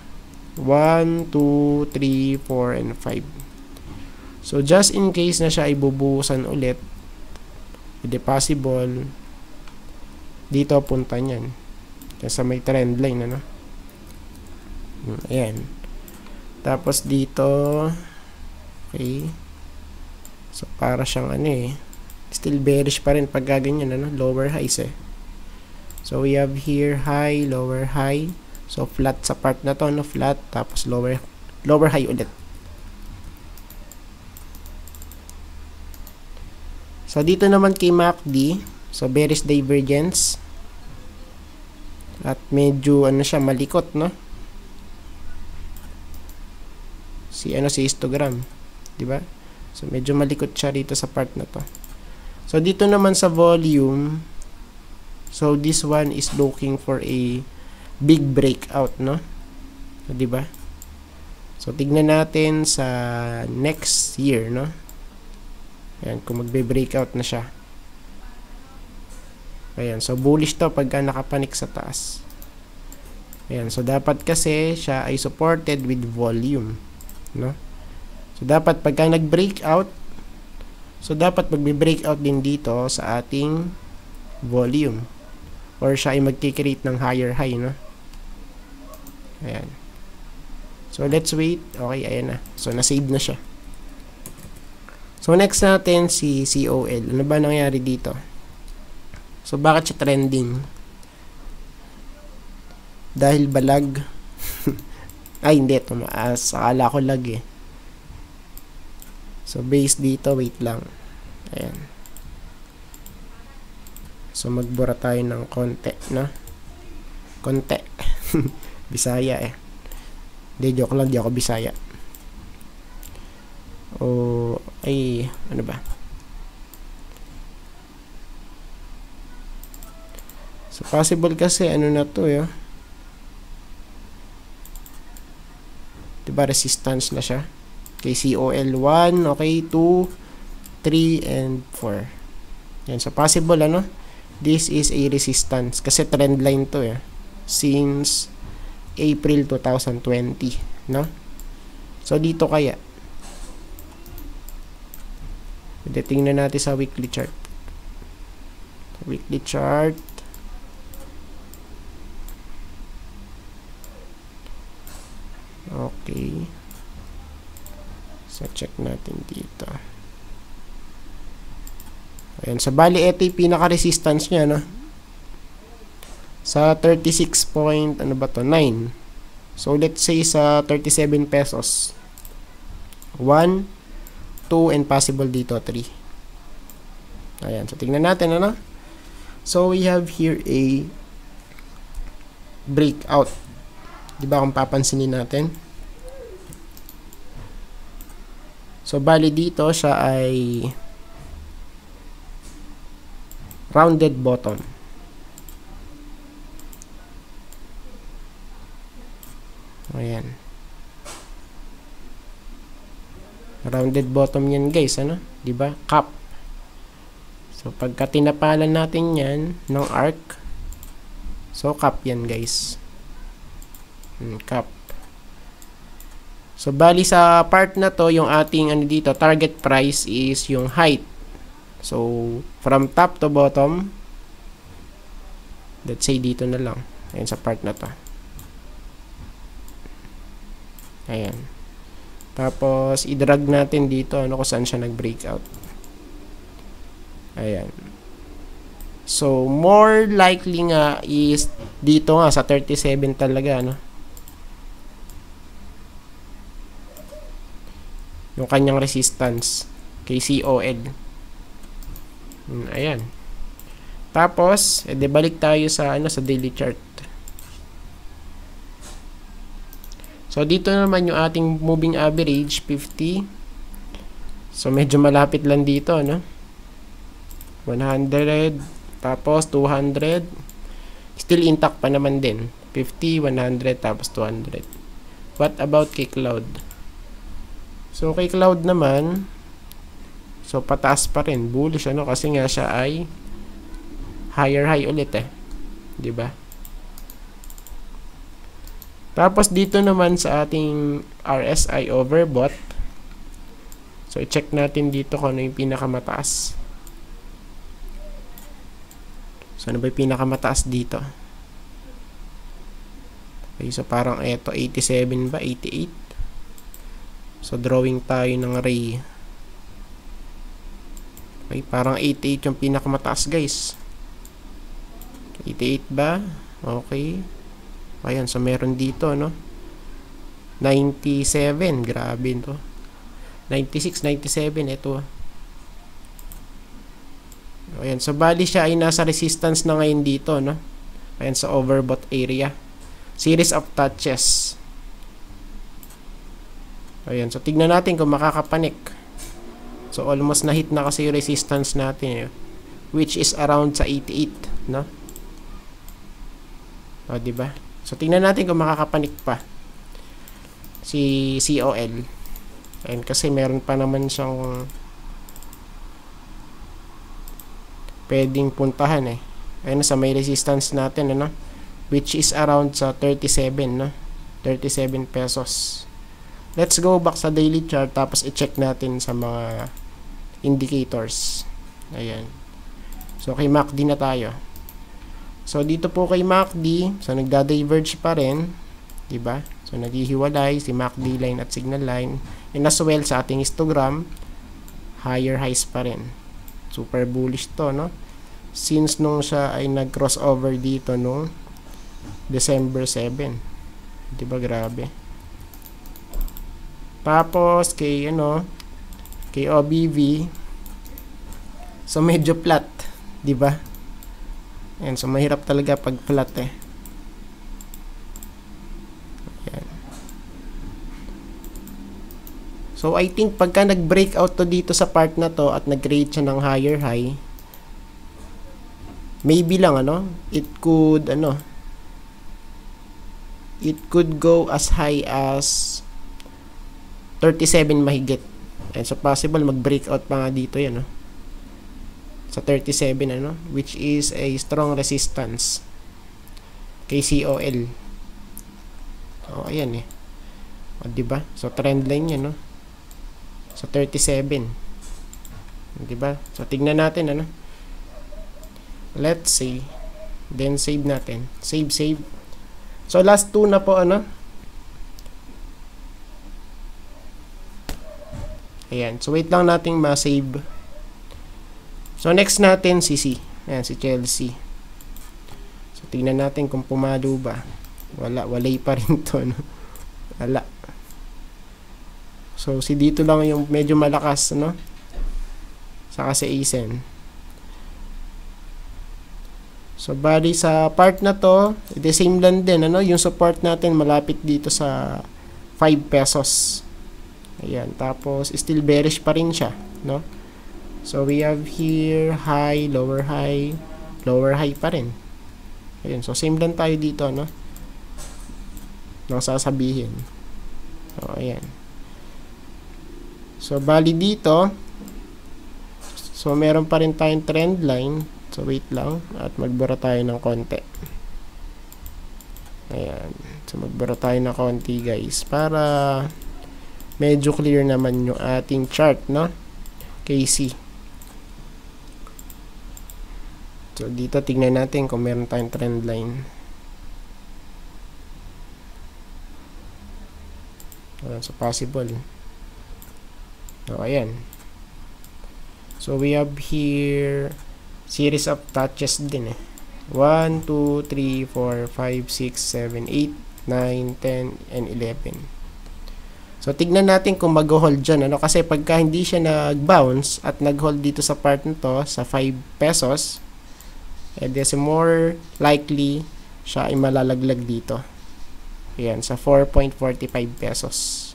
1, 2, 3, 4, and 5. So, just in case na siya ay bubuhusan ulit, hindi possible, dito punta niyan. Kasi may trend line, ano? Ayan. Tapos dito, okay. So, para siyang ano eh. Still bearish pa rin pag gaganyan, ano? Lower highs eh. So, we have here high, lower high. So, flat sa part na to, no? Flat. Tapos, lower high ulit. So, dito naman kay MACD. So, bearish divergence. At medyo, ano siya, malikot, no? Si histogram. Diba? So, medyo malikot siya dito sa part na to. So, dito naman sa volume, so, this one is looking for a big breakout, no? So, diba? So, tignan natin sa next year, no? Ayan, kung magbe-breakout na siya. Ayan, so, bullish to pagka nakapanik sa taas. Ayan, so, dapat kasi siya ay supported with volume, no? So, dapat pagka nag-breakout, so, dapat magbe-breakout din dito sa ating volume. Or siya ay magkikreate ng higher high, no? Ayan. So, let's wait. Okay, ayan na. So, na-save na siya. So, next natin si COL. Ano ba nangyari dito? So, bakit siya trending? Dahil balag. Ay, hindi. Tumaas. Akala ko lag eh. So, base dito, wait lang. Ayan. So, magbura tayo ng konti, no? Konti. Bisaya eh. Hindi, joke lang. Di ako Bisaya. O, ay, ano ba? So, possible kasi, ano na to, eh. Diba, resistance na siya. Okay, COL 1, okay, 2, 3, and 4. Yan, so possible, ano? This is a resistance. Kasi trend line to, eh. Since April 2020, no? So, dito kaya. Tingnan natin sa weekly chart. Weekly chart. Okay. So, check natin dito. Ayan. So, bali, ito yung pinaka-resistance niya, no? Sa 36 point, ano ba to? 9. So, let's say sa 37 pesos. 1, 2, and possible dito, 3. Ayan. So, tingnan natin, ano? So, we have here a breakout. Diba kung papansinin natin? So, bali dito siya ay rounded bottom. Ayan. Rounded bottom yan, guys, ano? Diba? Cup. So, pagka tinapalan natin yan ng arc, so, cup yan, guys. Cup. So, bali sa part na to, yung ating ano dito, target price is yung height. So, from top to bottom, let's say dito na lang. Ayan, sa part na to. Ayan. Tapos, i-drag natin dito, ano, kung saan siya nag-breakout. Ayan. So, more likely nga is dito nga, sa 37 talaga, ano. Yung kanyang resistance kay COL. Ayan. Tapos, edi balik tayo sa ano, sa daily chart. So, dito naman yung ating moving average, 50. So, medyo malapit lang dito, no? 100, tapos 200. Still intact pa naman din. 50, 100, tapos 200. What about kay Cloud? So, kay Cloud naman, so, pataas pa rin. Bullish, ano? Kasi nga siya ay higher high ulit, eh. Diba? Tapos dito naman sa ating RSI overbought, so i-check natin dito kung ano yung pinakamataas. So ano ba yung pinakamataas dito? Okay, so parang eto 87 ba? 88. So drawing tayo ng ray. Okay, parang 88 yung pinakamataas guys. 88 ba? Okay. Ayan, so meron dito, no? 97, grabe to. 96, 97, ito. Ayan, so bali siya ay nasa resistance na ngayon dito, no? Ayan, sa overbought area. Series of touches. Ayan, so tignan natin kung makakapanik. So almost na-hit na kasi yung resistance natin, which is around sa 88, no? O, diba? So, tingnan natin kung makakapanik pa si COL. Ayun, kasi meron pa naman siyang pwedeng puntahan eh. Ayun, sa may resistance natin, ano? Which is around sa 37, no? 37 pesos. Let's go back sa daily chart tapos i-check natin sa mga indicators. Ayan. So, kay MACD na tayo. So, dito po kay MACD, so nagda-diverge pa rin, diba? So, naghihiwalay si MACD line at signal line. And as well, sa ating histogram, higher highs pa rin. Super bullish to, no? Since nung siya ay nag-crossover dito nung December 7. Diba, grabe. Tapos, kay, kay OBV, so medyo flat, diba? Ayan, so mahirap talaga pag flat eh. Ayan. So I think pagka nag-breakout to dito sa part na to at nag-create siya ng higher high, maybe lang it could go as high as 37 mahigit. And so possible mag-breakout pa nga dito yan, sa 37, which is a strong resistance kay COL. So ayan o, diba? So trend line yan, sa 37, diba? So tignan natin, let's see, then save natin, save. So last two na po, ayan, so wait lang nating ma-save. So next natin si ayan, si Chelsea. So tingnan natin kung pumalo ba. Walay pa rin to, wala. So si dito lang yung medyo malakas, saka si ASEN. So bali sa part na to, the same lang din, yung support natin malapit dito sa 5 pesos. Ayan, tapos still bearish pa rin siya, So we have here high, lower high pa rin. Ayun, so same lang tayo dito, nang sasabihin. So ayan. So bali dito, so meron pa rin tayong trend line. So wait lang at magbura tayo ng konti. Ayan. So magbura tayo ng konti, guys, para medyo clear naman yung ating chart, KC. So dito tignan natin kung meron tayong trend line. So possible. So ayan. So we have here series of touches din 1, 2, 3, 4, 5, 6, 7, 8, 9, 10, and 11. So tignan natin kung mag-hold dyan, kasi pagka hindi siya nag-bounce at nag-hold dito sa part nito sa 5 pesos, there's more likely siya ay malalaglag dito. Ayan, sa 4.45 pesos.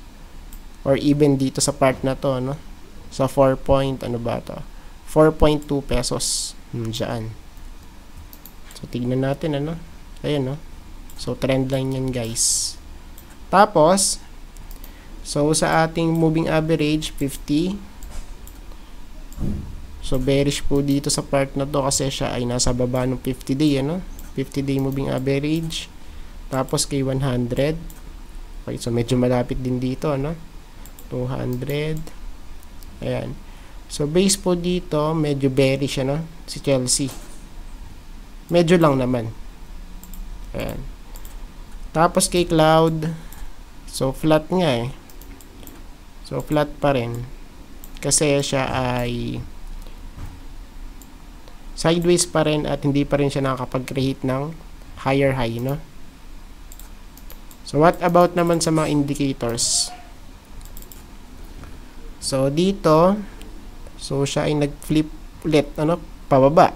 Or even dito sa part na to, sa 4.2 pesos. Diyan. So, tignan natin, Ayan, So, trend line yan, guys. Tapos, so, sa ating moving average, 50. So, bearish po dito sa part na to kasi siya ay nasa baba ng 50-day, 50-day moving average. Tapos kay 100. Okay, so medyo malapit din dito, no? 200. Ayan. So base po dito, medyo bearish siya, no? Si Chelsea. Medyo lang naman. Ayan. Tapos kay Cloud, so flat nga eh. So flat pa rin. Kasi siya ay sideways pa rin at hindi pa rin siya nakakapag-create ng higher high, no? So what about naman sa mga indicators? So dito, so siya ay nag-flip ulit, ano, pababa.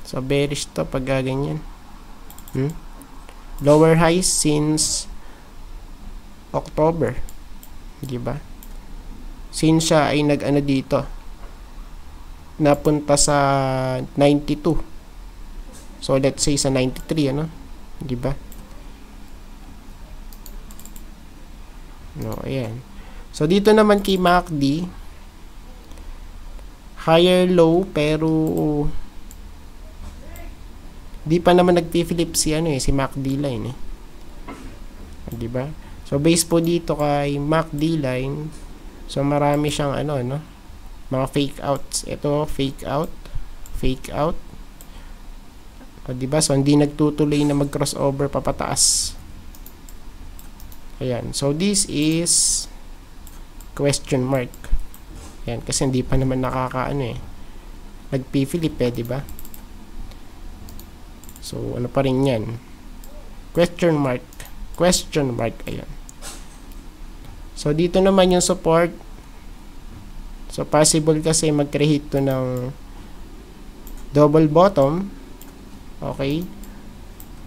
So bearish to pag ganyan. Lower highs since October. Di ba? Since siya ay nag-ano dito, napunta sa 92. So let's say sa 93, ano? Di ba? No, ayan. So dito naman kay MACD, higher low pero di pa naman nagpi-flip si ano eh, si MACD line eh. Di ba? So base po dito kay MACD line, so marami siyang ano, no? Mga fake outs. Ito fake out, fake out. O, di ba? So hindi nagtutuloy na mag-crossover papataas. Ayan. So this is question mark. Ayan, kasi hindi pa naman nakakaano eh. Nagpi-flip eh, di ba? So ano pa rin 'yan? Question mark. Question mark, ayan. So dito naman yung support. So possible kasi mag-create to ng double bottom. Okay?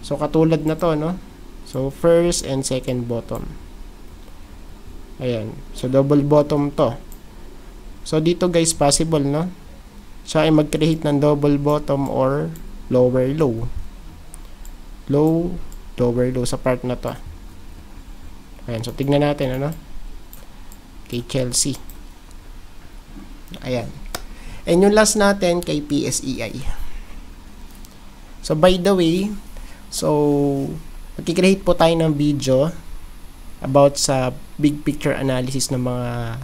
So katulad na to, no? So first and second bottom. Ayan. So double bottom to. So dito guys, possible, no? Siya ay mag-create ng double bottom or lower low. Low, lower low sa part na to. Ayan. So tignan natin, ano? Kay Chelsea. Ayan. And yung last natin kay PSEI. So by the way, so magkikreate po tayo ng video about sa big picture analysis ng mga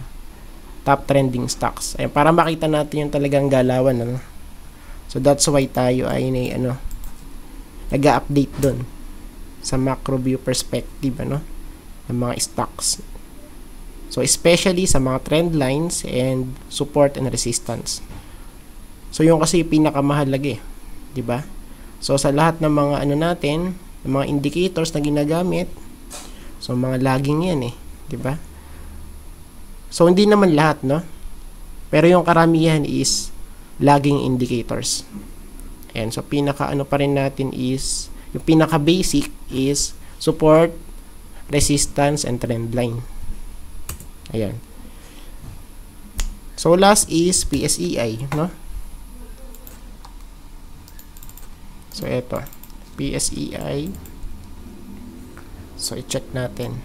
top trending stocks. Ayan, para makita natin yung talagang galawan, ano? So that's why tayo ay nag-update dun sa macro view perspective, ano, ng mga stocks. So especially sa mga trend lines and support and resistance. So yung kasi pinakamahalaga eh, 'di ba? So sa lahat ng mga ano natin, ng mga indicators na ginagamit, so mga lagging 'yan eh, 'di ba? So hindi naman lahat, no? Pero yung karamihan is lagging indicators. Ayan, so pinaka ano pa rin natin is, yung pinaka basic is support, resistance, and trend line. Ayan. So last is PSEI, no? So eto, PSEI. So i-check natin.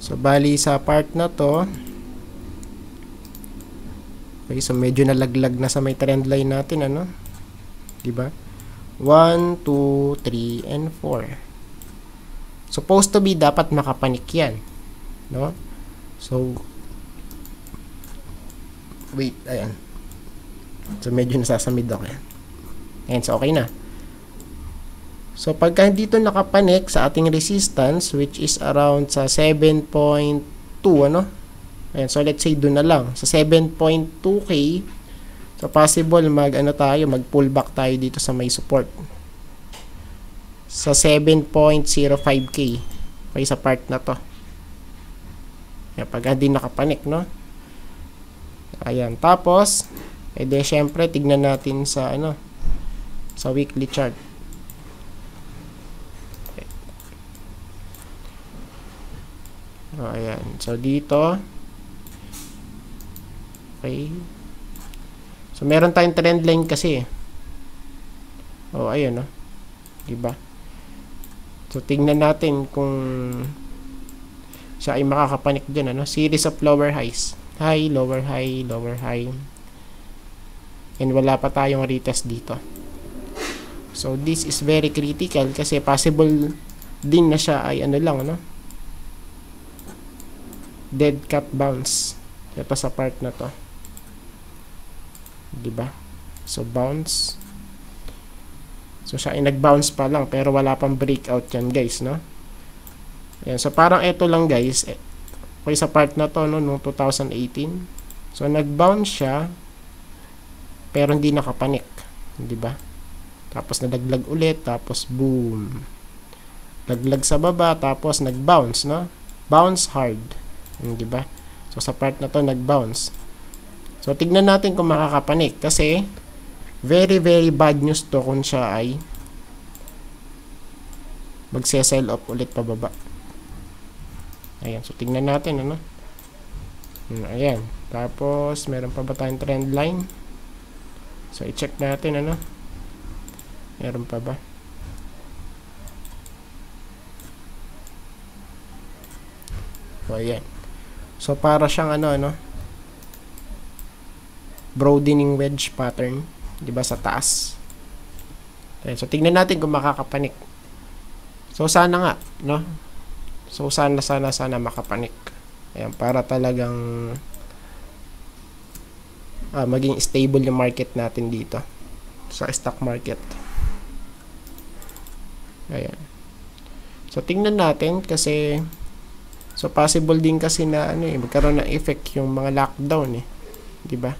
So bali sa part na to, okay, so medyo nalaglag na sa may trend line natin, ano? 'Di ba? 1, 2, 3, and 4. Supposed to be dapat makapanik 'yan, no? So wait, ayan. So medyo nasasamid ako yan. Ayan, so okay na. So pagka dito nakapanik sa ating resistance, which is around sa 7.2, ano? Ayan, so let's say doon na lang sa 7.2k. So possible mag pullback tayo dito sa may support sa 7.05k. Okay, sa part na to. Ayan, pagka di nakapanik, no? Ayan, tapos edi syempre tignan natin sa ano, sa weekly chart. Ayan, so dito, okay, so meron tayong trend line kasi. Oh, ayun, no? Diba? So tingnan natin kung siya ay makakapanik dyan, ano? Series of lower highs, high, lower high, lower high, and wala pa tayong retest dito. So this is very critical kasi possible din na siya ay ano lang, no? Dead cat bounce. Ito sa part na to. 'Di ba? So bounce. So siya ay nag-bounce pa lang pero wala pang breakout yan, guys, no? Ayan, so parang ito lang, guys. Okay, sa part na to, no, noong 2018. So nag-bounce siya pero hindi nakapanik, 'di ba? Tapos nadaglag ulit, tapos boom. Laglag sa baba, tapos nag-bounce, no? Bounce hard, 'di ba? So sa part na to nag-bounce. So tignan natin kung makakapanik kasi very very bad news to kung siya ay magse-sell off ulit pababa. Ayan, so tignan natin, ano? Ayan, tapos meron pa ba tayong trend line? So i-check natin, ano? Meron pa ba? So ayan. So para siyang ano broadening wedge pattern, 'di ba, sa taas. Okay, so tingnan natin kung makakapanik. So sana nga, no? So sana makapanik. Ayan, para talagang maging stable yung market natin dito sa stock market. Ayan. So tingnan natin kasi so possible din kasi na magkaroon ng effect yung mga lockdown, 'di ba?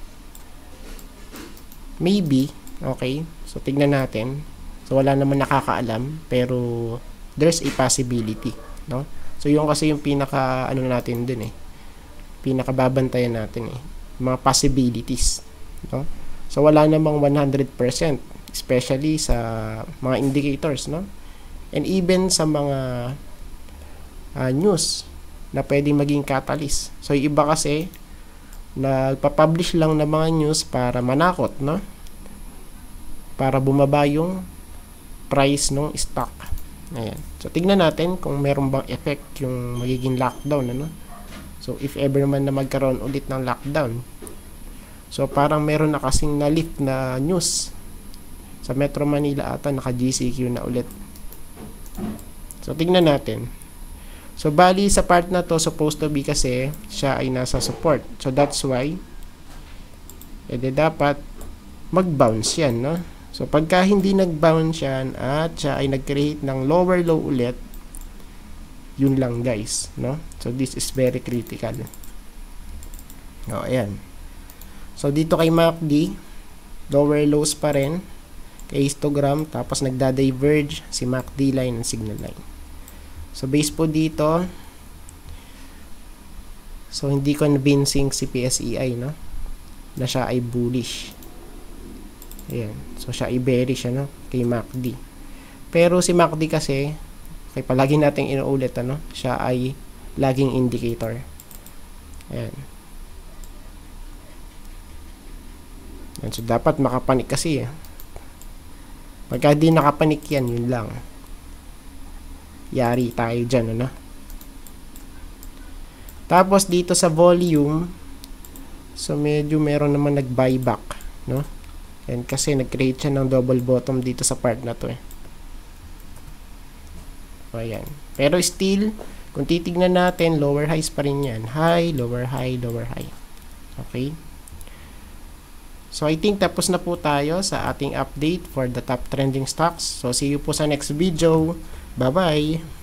Maybe, okay? So, tignan natin. So, wala naman nakakaalam, pero there's a possibility, no? So, yung kasi yung pinaka, natin dun, pinakababantayan natin, mga possibilities, no? So, wala namang 100%, especially sa mga indicators, no? And even sa mga news na pwedeng maging catalyst. So, yung iba kasi, nagpa-publish lang ng mga news para manakot, no? Para bumaba yung price ng stock. Ayan. So, tignan natin kung meron bang effect yung magiging lockdown, ano? So, if ever man na magkaroon ulit ng lockdown. So, parang meron na kasing na-lift na news sa Metro Manila ata, naka-GCQ na ulit. So, tignan natin. So, bali sa part na to, supposed to be kasi siya ay nasa support. So, that's why dapat mag-bounce yan, no? So, pagka hindi nag-bounce yan at siya ay nag-create ng lower low ulit, yun lang, guys, no? So, this is very critical. O, ayan. So, dito kay MACD, lower lows pa rin. Kay histogram, tapos nagda-diverge si MACD line and signal line. So, base po dito, so, hindi convincing si PSEI, no? Na siya ay bullish. Ayan. So, siya ay bearish, ano? Kay MACD. Pero si MACD kasi, okay, palagi natin inuulit, ano? Siya ay lagging indicator. Ayan. Ayan. So, dapat makapanik kasi, Pagka di nakapanik yan, yun lang. Yari tayo dyan, ano? Tapos, dito sa volume, so, medyo meron naman nag-buyback, no? Yan, kasi nag-create siya ng double bottom dito sa part na to, Ayan. Pero still, kung titignan natin, lower highs pa rin yan. High, lower high, lower high. Okay? So, I think tapos na po tayo sa ating update for the top trending stocks. So, see you po sa next video. Bye-bye!